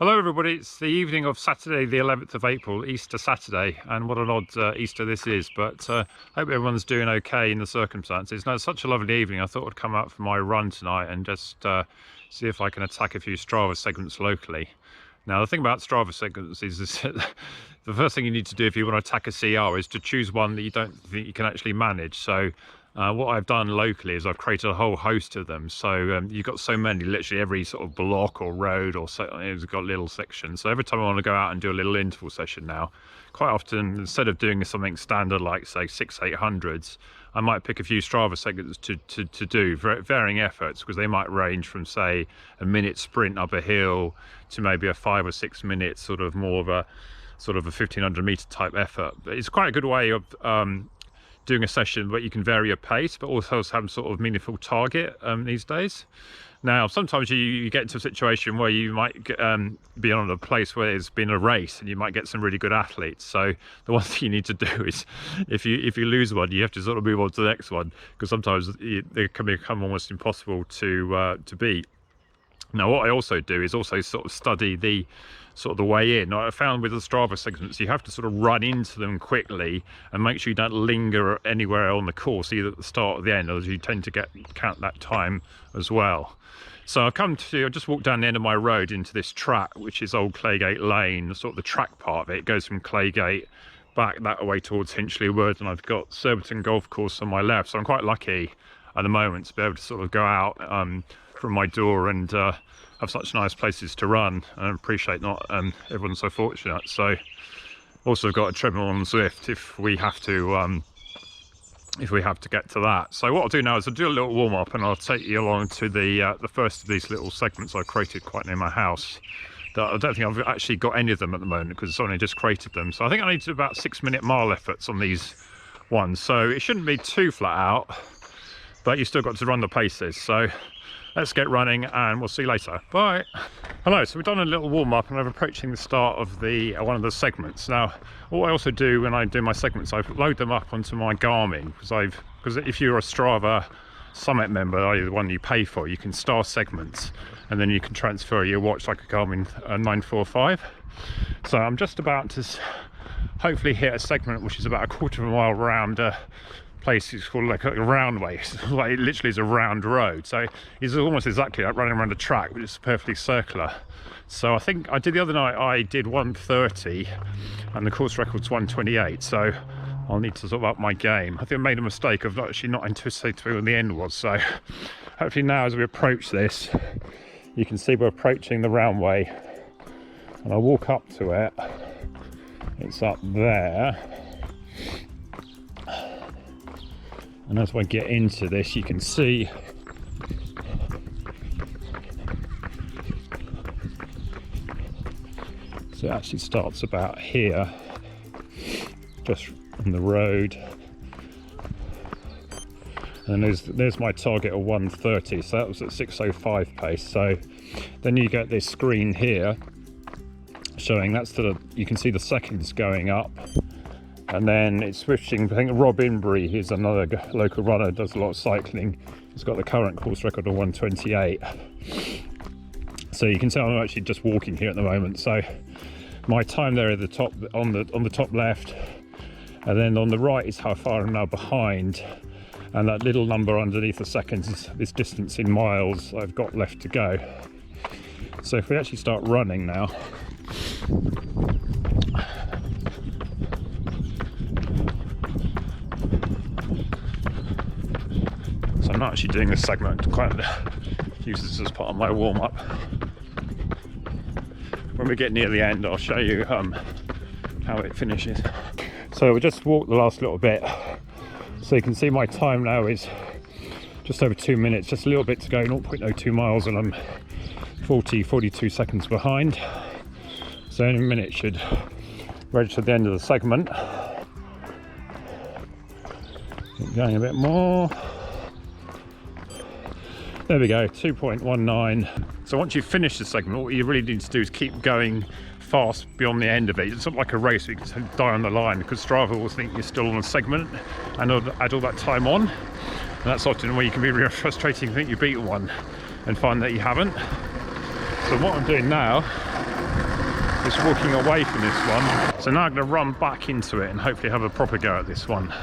Hello everybody, it's the evening of Saturday the 11th of April, Easter Saturday, and what an odd Easter this is, but hope everyone's doing okay in the circumstances. Now, it's such a lovely evening, I thought I'd come out for my run tonight and just see if I can attack a few Strava segments locally. Now, the thing about Strava segments is that the first thing you need to do if you want to attack a CR is to choose one that you don't think you can actually manage. So what I've done locally is I've created a whole host of them. So you've got so many, literally every sort of block or road or so, it's got little sections. So every time I want to go out and do a little interval session now, quite often instead of doing something standard like say 600-800s, I might pick a few Strava segments to do varying efforts, because they might range from say a minute sprint up a hill to maybe a 5 or 6 minute sort of more of a 1500 meter type effort. But it's quite a good way of doing a session where you can vary your pace but also have some sort of meaningful target these days. Now, sometimes you get into a situation where you might be on a place where there's been a race and you might get some really good athletes. So the one thing you need to do is if you lose one, you have to sort of move on to the next one, because sometimes they can become almost impossible to beat. Now, what I also do is also sort of study the way in. Now, I found with the Strava segments, you have to sort of run into them quickly and make sure you don't linger anywhere on the course, either at the start or the end, as you tend to count that time as well. So I just walked down the end of my road into this track, which is Old Claygate Lane, sort of the track part of it. It goes from Claygate back that way towards Hinchley Wood, and I've got Surbiton Golf Course on my left. So I'm quite lucky at the moment to be able to sort of go out from my door and have such nice places to run. I appreciate not everyone's so fortunate. So also got a treadmill on Zwift if we have to get to that. So what I'll do now is I'll do a little warm-up and I'll take you along to the first of these little segments I created quite near my house. That I don't think I've actually got any of them at the moment, because it's only just created them. So I think I need to do about 6-minute mile efforts on these ones. So it shouldn't be too flat out, but you still got to run the paces. So let's get running and we'll see you later. Bye. Hello, so we've done a little warm-up and I'm approaching the start of one of the segments. Now, what I also do when I do my segments, I load them up onto my Garmin, because if you're a Strava Summit member, i.e. the one you pay for, you can star segments and then you can transfer your watch like a Garmin 945. So I'm just about to hopefully hit a segment which is about a quarter of a mile round place. It's called like a roundway. Like, it literally is a round road, so it's almost exactly like running around a track, but it's perfectly circular. So I think I did the other night, I did 130 and the course record's 128, so I'll need to sort of up my game. I think I made a mistake of actually not anticipating when the end was. So hopefully now as we approach this, you can see we're approaching the roundway, and I walk up to it. It's up there, and as I get into this, you can see so it actually starts about here, just on the road, and there's my target of 130. So that was at 605 pace. So then you get this screen here showing you can see the seconds going up. And then it's switching. I think Rob Inbury is another local runner, does a lot of cycling. He's got the current course record of 128. So you can tell I'm actually just walking here at the moment. So my time there at the top, on the top left, and then on the right is how far I'm now behind. And that little number underneath the seconds is this distance in miles I've got left to go. So if we actually start running now, I'm not actually doing this segment, quite use this as part of my warm-up. When we get near the end, I'll show you how it finishes. So we just walked the last little bit, so you can see my time now is just over 2 minutes, just a little bit to go, 0.02 miles, and I'm 42 seconds behind. So any minute should register the end of the segment. Keep going a bit more. There we go, 2.19. So once you've finished the segment, what you really need to do is keep going fast beyond the end of it. It's not like a race where you can die on the line, because Strava will think you're still on a segment and add all that time on. And that's often where you can be really frustrating, think you beat one and find that you haven't. So what I'm doing now just walking away from this one. So now I'm going to run back into it and hopefully have a proper go at this one.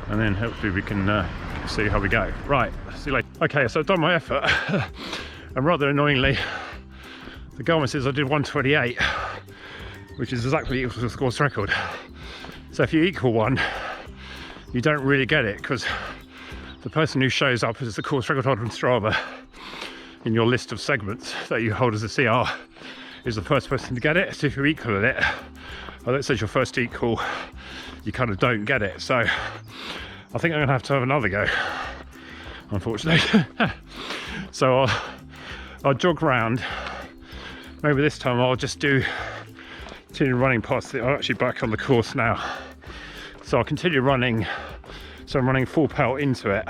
And then hopefully we can see how we go. Right, see you later. Okay, so I've done my effort. And rather annoyingly, the Garmin says I did 1:28, which is exactly equal to the course record. So if you equal one, you don't really get it, because the person who shows up as the course record holder on Strava in your list of segments that you hold as a CR is the first person to get it. So if you equal it, although it says your first equal, you kind of don't get it. So I think I'm going to have another go, unfortunately. So I'll jog round. Maybe this time I'll just continue running past it. I'm actually back on the course now. So I'll continue running. So I'm running full pelt into it.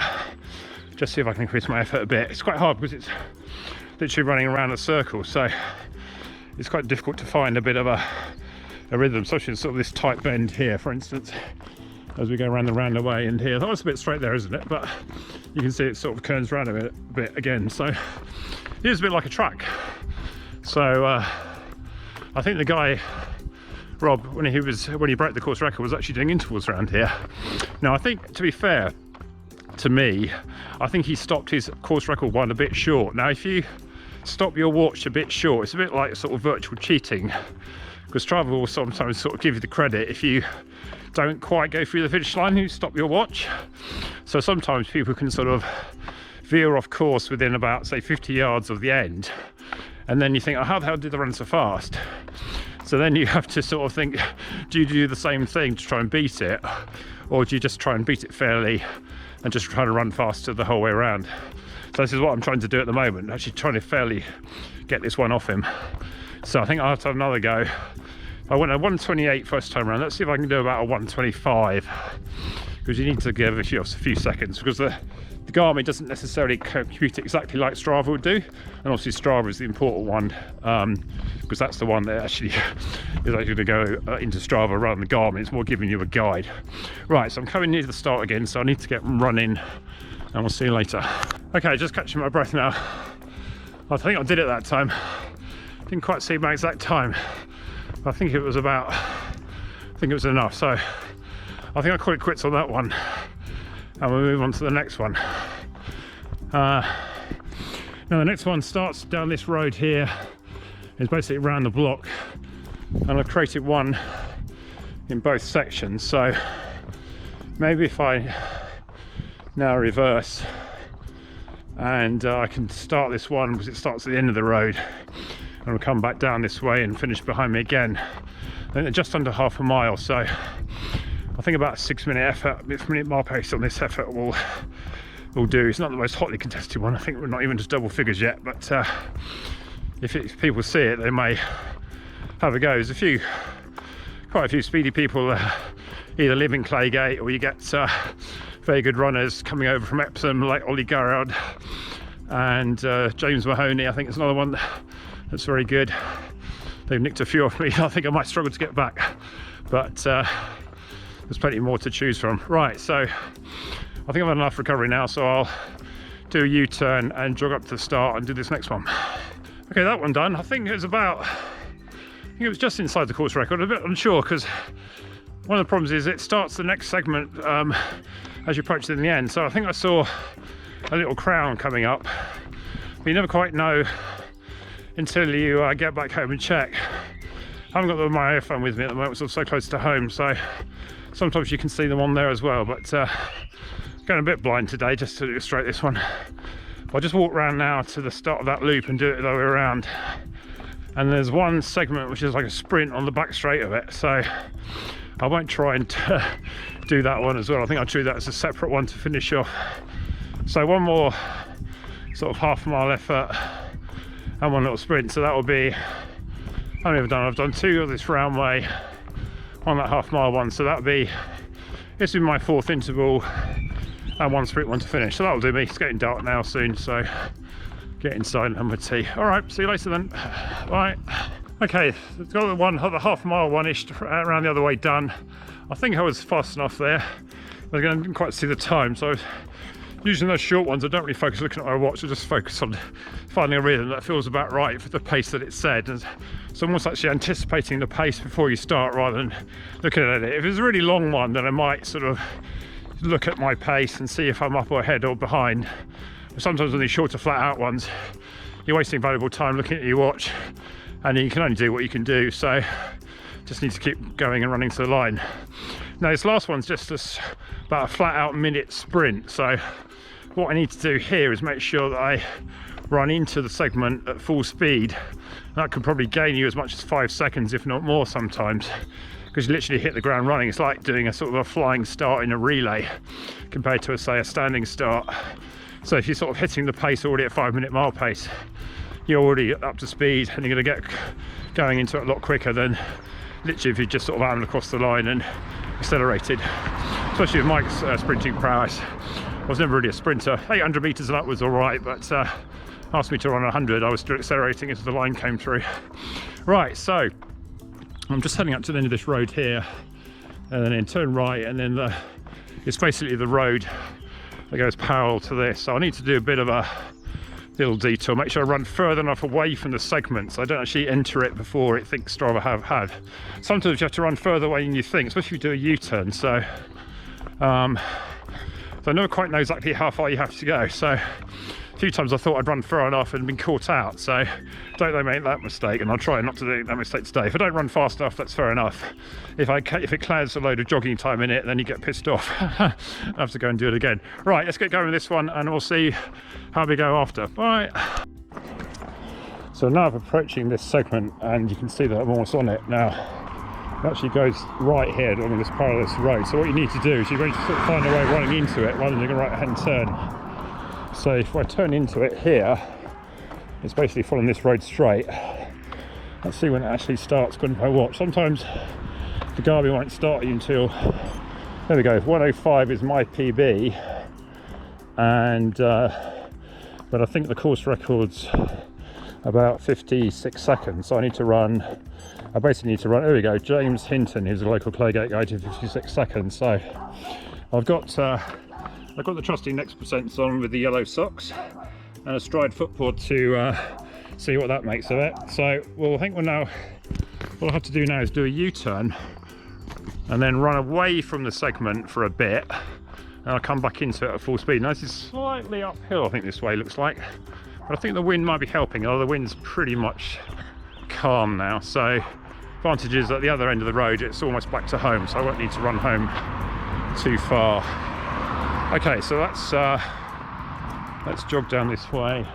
Just see if I can increase my effort a bit. It's quite hard because it's literally running around a circle. So it's quite difficult to find a bit of a rhythm, especially in sort of this tight bend here, for instance, as we go around the roundaway end here. That was a bit straight there, isn't it? But you can see it sort of curves around a bit again. So it is a bit like a track. So I think the guy, Rob, when he broke the course record, was actually doing intervals around here. Now I think, to be fair to me, I think he stopped his course record one a bit short. Now if you stop your watch a bit short, it's a bit like sort of virtual cheating, because Strava will sometimes sort of give you the credit if you don't quite go through the finish line, you stop your watch. So sometimes people can sort of veer off course within about, say, 50 yards of the end, and then you think, oh, how the hell did they run so fast? So then you have to sort of think, do you do the same thing to try and beat it, or do you just try and beat it fairly and just try to run faster the whole way around? So this is what I'm trying to do at the moment, actually trying to fairly get this one off him. So I think I'll have to have another go. I went a 1:28 first time around. Let's see if I can do about a 1:25, because you need to give a few seconds, because the Garmin doesn't necessarily compute exactly like Strava would do, and obviously Strava is the important one, because that's the one that actually is actually going to go into Strava rather than Garmin. It's more giving you a guide. Right, so I'm coming near the start again, so I need to get running, and we'll see you later. Okay, just catching my breath now. I think I did it that time. Didn't quite see my exact time. I think it was enough. So I think I call it quits on that one, and we'll move on to the next one. Now the next one starts down this road here. It's basically around the block, and I've created one in both sections. So maybe if I now reverse, and I can start this one because it starts at the end of the road, and we'll come back down this way and finish behind me again. I think they're just under half a mile, so I think about a 6-minute mile pace on this effort will do. It's not the most hotly contested one. I think we're not even just double figures yet, but if people see it, they may have a go. There's quite a few speedy people either live in Claygate, or you get very good runners coming over from Epsom, like Ollie Garrard and James Mahoney. I think it's another one that's very good. They've nicked a few off me. I think I might struggle to get back, but there's plenty more to choose from. Right, so I think I've had enough recovery now, so I'll do a U-turn and jog up to the start and do this next one. Okay, that one done. I think it was just inside the course record. I'm a bit unsure, because one of the problems is it starts the next segment as you approach it in the end. So I think I saw a little crown coming up, but you never quite know until you get back home and check. I haven't got my iPhone with me at the moment, so I'm so close to home, so sometimes you can see them on there as well, but going a bit blind today just to illustrate this one. I'll just walk around now to the start of that loop and do it the other way around. And there's one segment which is like a sprint on the back straight of it, so I won't try and do that one as well. I think I'll treat that as a separate one to finish off. So one more sort of half-mile effort and one little sprint. So that will be, I've done two of this roundway on that half-mile one. So that'll be, this will be my fourth interval and one sprint, one to finish. So that'll do me. It's getting dark now soon, so get inside and have my tea. All right, see you later then. Bye. Okay, got the half-mile one-ish around the other way done. I think I was fast enough there. I didn't quite see the time, so I was Using those short ones, I don't really focus looking at my watch. I just focus on finding a rhythm that feels about right for the pace that it's set. And so I'm almost actually anticipating the pace before you start rather than looking at it. If it's a really long one, then I might sort of look at my pace and see if I'm up or ahead or behind. But sometimes on these shorter flat out ones, you're wasting valuable time looking at your watch and you can only do what you can do. So just need to keep going and running to the line. Now this last one's just about a flat out minute sprint. So what I need to do here is make sure that I run into the segment at full speed. That could probably gain you as much as 5 seconds, if not more sometimes, because you literally hit the ground running. It's like doing a sort of a flying start in a relay compared to, say, a standing start. So if you're sort of hitting the pace already at 5-minute mile pace, you're already up to speed and you're going to get going into it a lot quicker than literally if you just sort of ran across the line and accelerated. Especially with my sprinting prowess, I was never really a sprinter. 800 meters and up was all right, but asked me to run 100, I was still accelerating as the line came through. Right, so I'm just heading up to the end of this road here, and then turn right, and then it's basically the road that goes parallel to this. So I need to do a bit of a little detour, make sure I run further enough away from the segment so I don't actually enter it before it thinks Strava have had. Sometimes you have to run further away than you think, especially if you do a U-turn. So I never quite know exactly how far you have to go. So a few times I thought I'd run far enough and been caught out. So don't make that mistake, and I'll try not to do that mistake today. If I don't run fast enough, that's fair enough. If it clouds a load of jogging time in it, then you get pissed off. I have to go and do it again. Right, let's get going with this one and we'll see how we go after. Bye. So now I'm approaching this segment and you can see that I'm almost on it now. It actually goes right here along this parallel road. So what you need to do is you're going to sort of find a way of running into it rather than doing a right hand turn. So if I turn into it here, it's basically following this road straight. Let's see when it actually starts according to my watch. Sometimes the Garmin won't start you until, there we go, 105 is my PB, and but I think the course record's about 56 seconds, so I need to run, I basically need to run, there we go, James Hinton, who's a local Claygate guy, to 56 seconds. So I've got the trusty next percents on with the yellow socks and a stride footboard to see what that makes of it. So I think what I'll have to do now is do a U-turn and then run away from the segment for a bit, and I'll come back into it at full speed. Now this is slightly uphill, I think this way looks like, but I think the wind might be helping, although the wind's pretty much calm now. So advantage is at the other end of the road it's almost back to home, so I won't need to run home too far. Okay, so let's jog down this way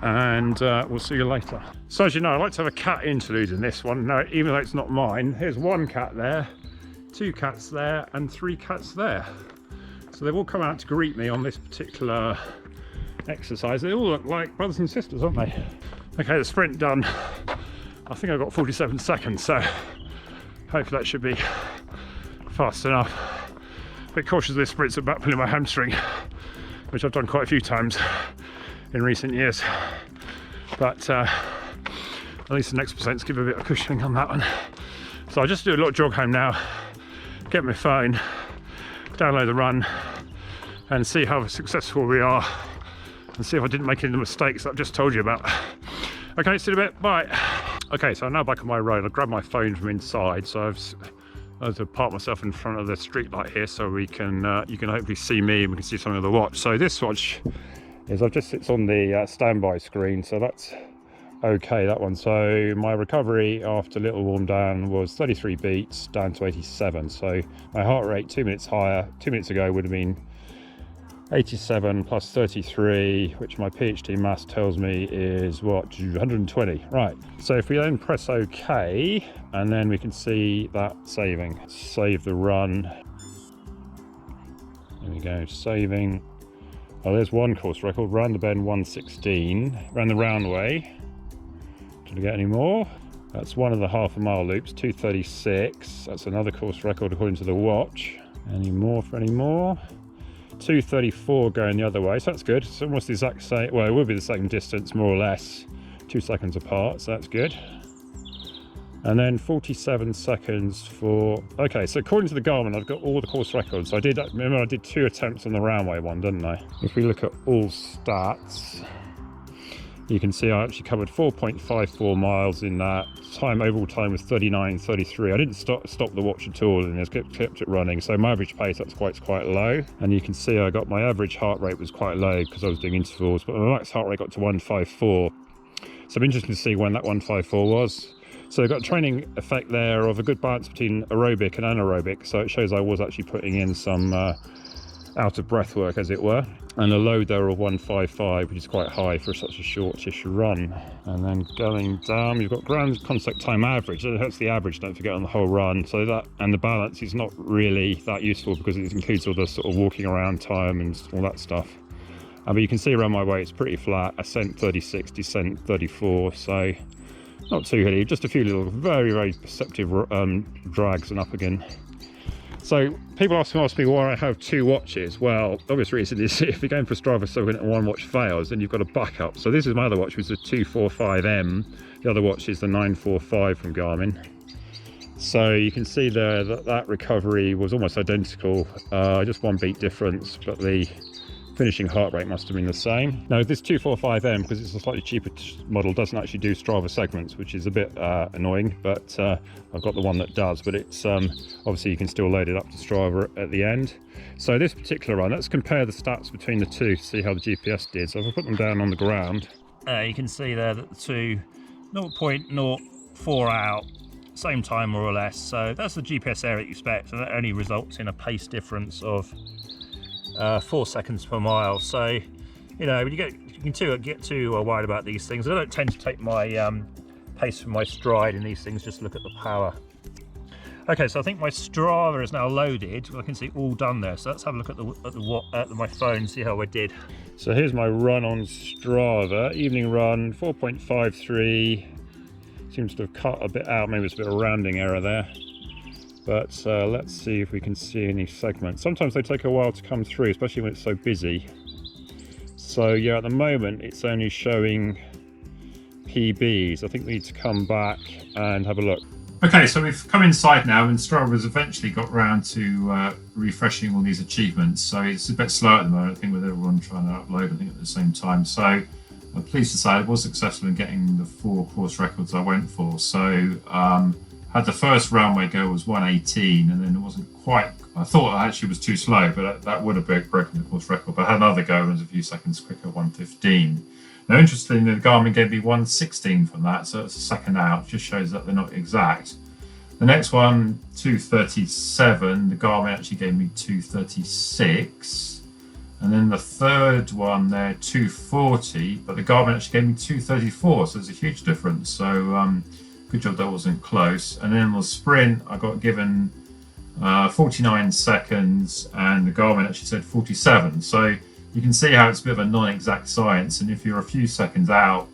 and we'll see you later. So as you know, I like to have a cat interlude in this one. Now, even though it's not mine, here's one cat there, 2 cats there, and 3 cats there. So they've all come out to greet me on this particular exercise. They all look like brothers and sisters, aren't they? Okay, the sprint done. I think I've got 47 seconds, so hopefully that should be fast enough. A bit cautious of this sprint about pulling my hamstring, which I've done quite a few times in recent years, but at least the next percents give a bit of cushioning on that one. So I'll just do a little jog home now, get my phone, download the run and see how successful we are, and see if I didn't make any of the mistakes that I've just told you about. Okay, see you in a bit, bye. Okay, so I'm now back on my road. I grabbed my phone from inside, so I have to park myself in front of the street light here so we can you can hopefully see me and we can see something of the watch. So this watch sits on the standby screen, so that's okay, that one. So my recovery after a little warm down was 33 beats down to 87. So my heart rate 2 minutes higher, 2 minutes ago would have been 87 plus 33, which my PhD maths tells me is what, 120. Right, so if we then press OK, and then we can see that saving. Save the run. There we go, saving. Oh, there's one course record, round the bend 116, ran the round way. Did I get any more? That's one of the half a mile loops, 236. That's another course record according to the watch. Any more for any more? 234 going the other way, so that's good. It's almost the exact same, well, it will be the same distance more or less, 2 seconds apart, so that's good. And then 47 seconds for, okay, so according to the Garmin, I've got all the course records. I did, remember I did 2 attempts on the roundway one, didn't I? If we look at all stats, you can see I actually covered 4.54 miles in that. Overall time was 39.33. I didn't stop the watch at all and just kept it running. So my average pace, that's quite low. And you can see I got my average heart rate was quite low because I was doing intervals, but my max heart rate got to 154. So I'm interested to see when that 154 was. So I've got a training effect there of a good balance between aerobic and anaerobic. So it shows I was actually putting in some out of breath work, as it were. And a load there of 155, which is quite high for such a shortish run. And then going down, you've got ground contact time average. That's the average, don't forget, on the whole run. So that, and the balance is not really that useful because it includes all the sort of walking around time and all that stuff. But you can see around my way it's pretty flat. Ascent 36, descent 34, so not too hilly. Just a few little very perceptive drags and up again. So people often ask me why I have 2 watches. Well, obvious reason is if you're going for Strava Segment and one watch fails, then you've got a backup. So this is my other watch, which is the 245M. The other watch is the 945 from Garmin. So you can see there that recovery was almost identical, just 1 beat difference, but the finishing heart rate must have been the same. Now this 245M, because it's a slightly cheaper model, doesn't actually do Strava segments, which is a bit annoying, but I've got the one that does. But it's obviously you can still load it up to Strava at the end. So this particular run, let's compare the stats between the two to see how the GPS did. So if I put them down on the ground, you can see there that the two 0.04 out, same time more or less. So that's the GPS error you expect, and that only results in a pace difference of 4 seconds per mile. So, you know, when you can get too worried about these things. I don't tend to take my pace from my stride in these things, just look at the power. Okay, so I think my Strava is now loaded. I can see all done there. So let's have a look at my phone, see how I did. So here's my run on Strava. Evening run, 4.53. Seems to have cut a bit out. Maybe it's a bit of a rounding error there. But let's see if we can see any segments. Sometimes they take a while to come through, especially when it's so busy. So yeah, at the moment it's only showing PBs. I think we need to come back and have a look. Okay, so we've come inside now, and Strava's eventually got round to refreshing all these achievements. So it's a bit slow at the moment, I think, with everyone trying to upload, I think, at the same time. So I'm pleased to say I was successful in getting the 4 course records I went for. So had the first runway go was 118, and then it wasn't quite, I thought it actually was too slow, but that would have broken the course record. But I had another go and it was a few seconds quicker, 115. Now, interestingly, the Garmin gave me 116 from that, so it's a second out. Just shows that they're not exact. The next one, 237, the Garmin actually gave me 236. And then the third one there, 240, but the Garmin actually gave me 234, so there's a huge difference. So good job that wasn't close. And then the sprint, I got given 49 seconds, and the Garmin actually said 47. So you can see how it's a bit of a non-exact science, and if you're a few seconds out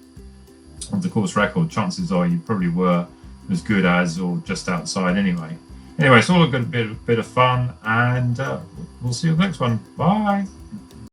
of the course record, chances are you probably were as good as or just outside anyway. Anyway, it's all a good bit of fun, and we'll see you on the next one. Bye!